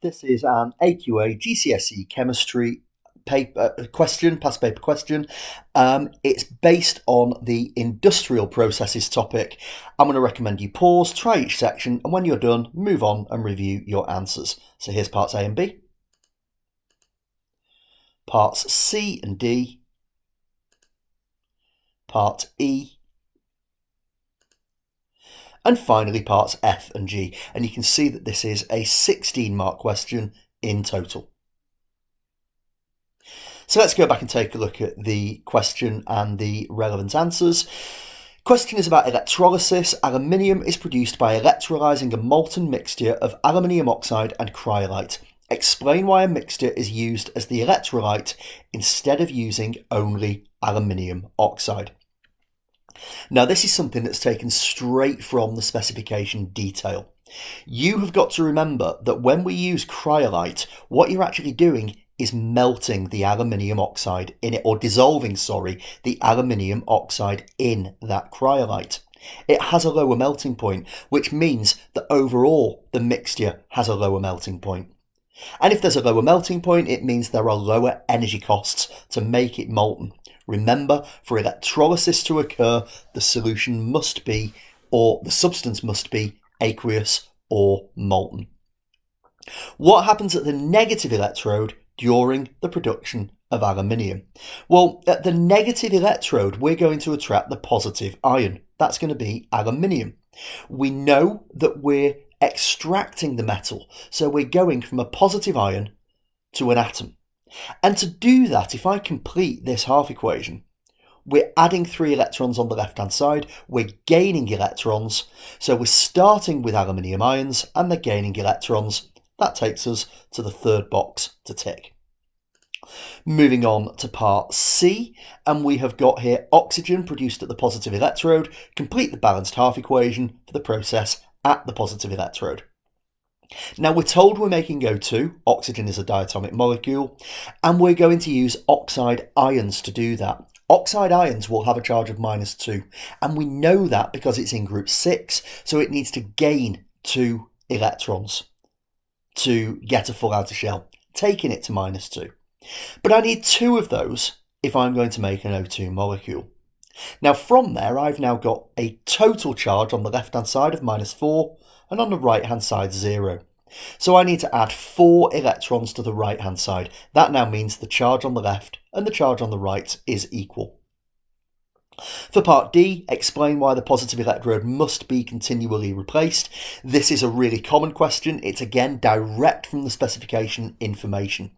This is an AQA GCSE Chemistry question, past paper question. It's based on the industrial processes topic. I'm going to recommend you pause, try each section, and when you're done, move on and review your answers. So here's parts A and B. Parts C and D. Part E. And finally parts F and G. And you can see that this is a 16-mark question in total. So let's go back and take a look at the question and the relevant answers. Question is about electrolysis. Aluminium is produced by electrolysing a molten mixture of aluminium oxide and cryolite. Explain why a mixture is used as the electrolyte instead of using only aluminium oxide. Now, this is something that's taken straight from the specification detail. You have got to remember that when we use cryolite, what you're actually doing is melting the aluminium oxide in it, or dissolving, the aluminium oxide in that cryolite. It has a lower melting point, which means that overall the mixture has a lower melting point. And if there's a lower melting point, it means there are lower energy costs to make it molten. Remember, for electrolysis to occur, the solution must be, or the substance must be, aqueous or molten. What happens at the negative electrode during the production of aluminium? Well, at the negative electrode, we're going to attract the positive ion. That's going to be aluminium. We know that we're extracting the metal, so we're going from a positive ion to an atom. And to do that, if I complete this half equation, we're adding 3 electrons on the left-hand side, we're gaining electrons, so we're starting with aluminium ions and they're gaining electrons. That takes us to the third box to tick. Moving on to part C, and we have got here oxygen produced at the positive electrode. Complete the balanced half equation for the process at the positive electrode. Now, we're told we're making O2, oxygen is a diatomic molecule, and we're going to use oxide ions to do that. Oxide ions will have a charge of -2, and we know that because it's in group 6, so it needs to gain 2 electrons to get a full outer shell, taking it to -2. But I need 2 of those if I'm going to make an O2 molecule. Now, from there, I've now got a total charge on the left-hand side of -4 and on the right-hand side 0. So I need to add 4 electrons to the right-hand side. That now means the charge on the left and the charge on the right is equal. For part D, explain why the positive electrode must be continually replaced. This is a really common question. It's again direct from the specification information.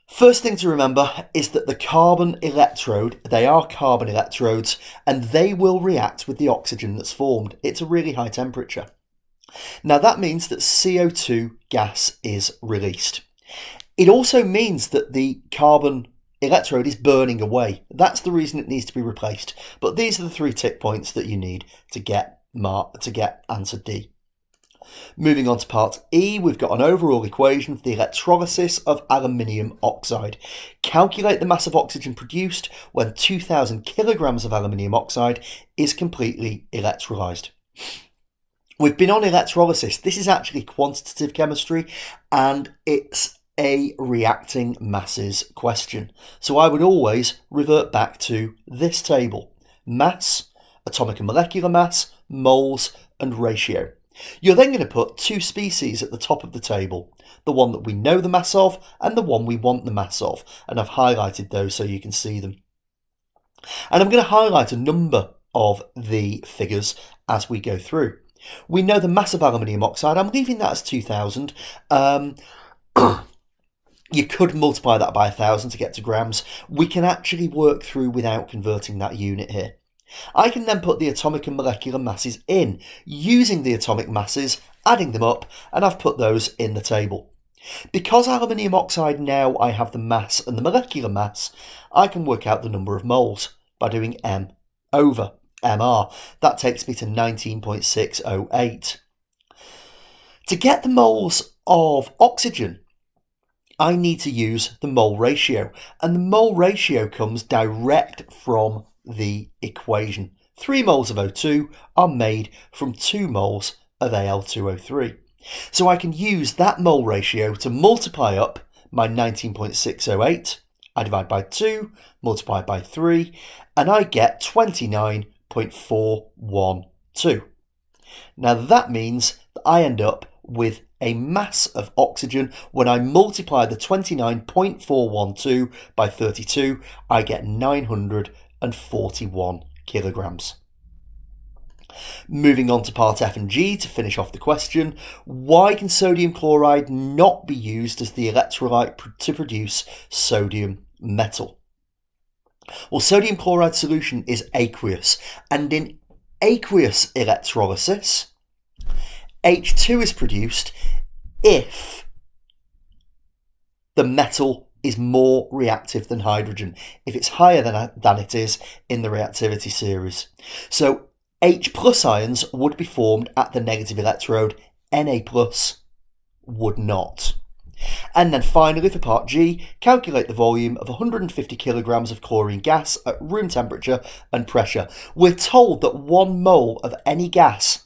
First thing to remember is that the carbon electrode, they are carbon electrodes, and they will react with the oxygen that's formed. It's a really high temperature. Now that means that CO2 gas is released. It also means that the carbon electrode is burning away. That's the reason it needs to be replaced. But these are the 3 tick points that you need to get answer D. Moving on to part E, we've got an overall equation for the electrolysis of aluminium oxide. Calculate the mass of oxygen produced when 2,000 kilograms of aluminium oxide is completely electrolysed. We've been on electrolysis. This is actually quantitative chemistry, and it's a reacting masses question. So I would always revert back to this table: mass, atomic and molecular mass, moles, and ratio. You're then going to put 2 species at the top of the table, the one that we know the mass of and the one we want the mass of, and I've highlighted those so you can see them. And I'm going to highlight a number of the figures as we go through. We know the mass of aluminium oxide. I'm leaving that as 2,000. You could multiply that by 1,000 to get to grams. We can actually work through without converting that unit here. I can then put the atomic and molecular masses in, using the atomic masses, adding them up, and I've put those in the table. Because aluminium oxide now I have the mass and the molecular mass, I can work out the number of moles by doing M over MR. That takes me to 19.608. To get the moles of oxygen, I need to use the mole ratio, and the mole ratio comes direct from the equation. 3 moles of O2 are made from 2 moles of Al2O3. So I can use that mole ratio to multiply up my 19.608. I divide by 2, multiply by 3, and I get 29.412. Now that means that I end up with a mass of oxygen. When I multiply the 29.412 by 32, I get 941 kilograms. Moving on to part F and G to finish off the question, why can sodium chloride not be used as the electrolyte to produce sodium metal? Well, sodium chloride solution is aqueous, and in aqueous electrolysis, H2 is produced if the metal is more reactive than hydrogen, if it's higher than it is in the reactivity series. So H plus ions would be formed at the negative electrode, Na plus would not. And then finally for part G, calculate the volume of 150 kilograms of chlorine gas at room temperature and pressure. We're told that 1 mole of any gas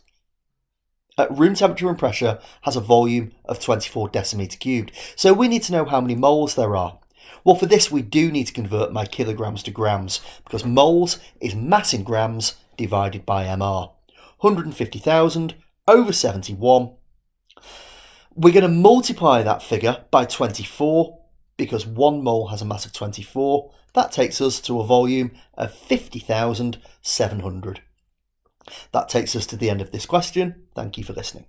at room temperature and pressure has a volume of 24 decimeter cubed. So we need to know how many moles there are. Well, for this we do need to convert my kilograms to grams, because moles is mass in grams divided by MR. 150,000 over 71. We're going to multiply that figure by 24, because 1 mole has a mass of 24. That takes us to a volume of 50,700. That takes us to the end of this question. Thank you for listening.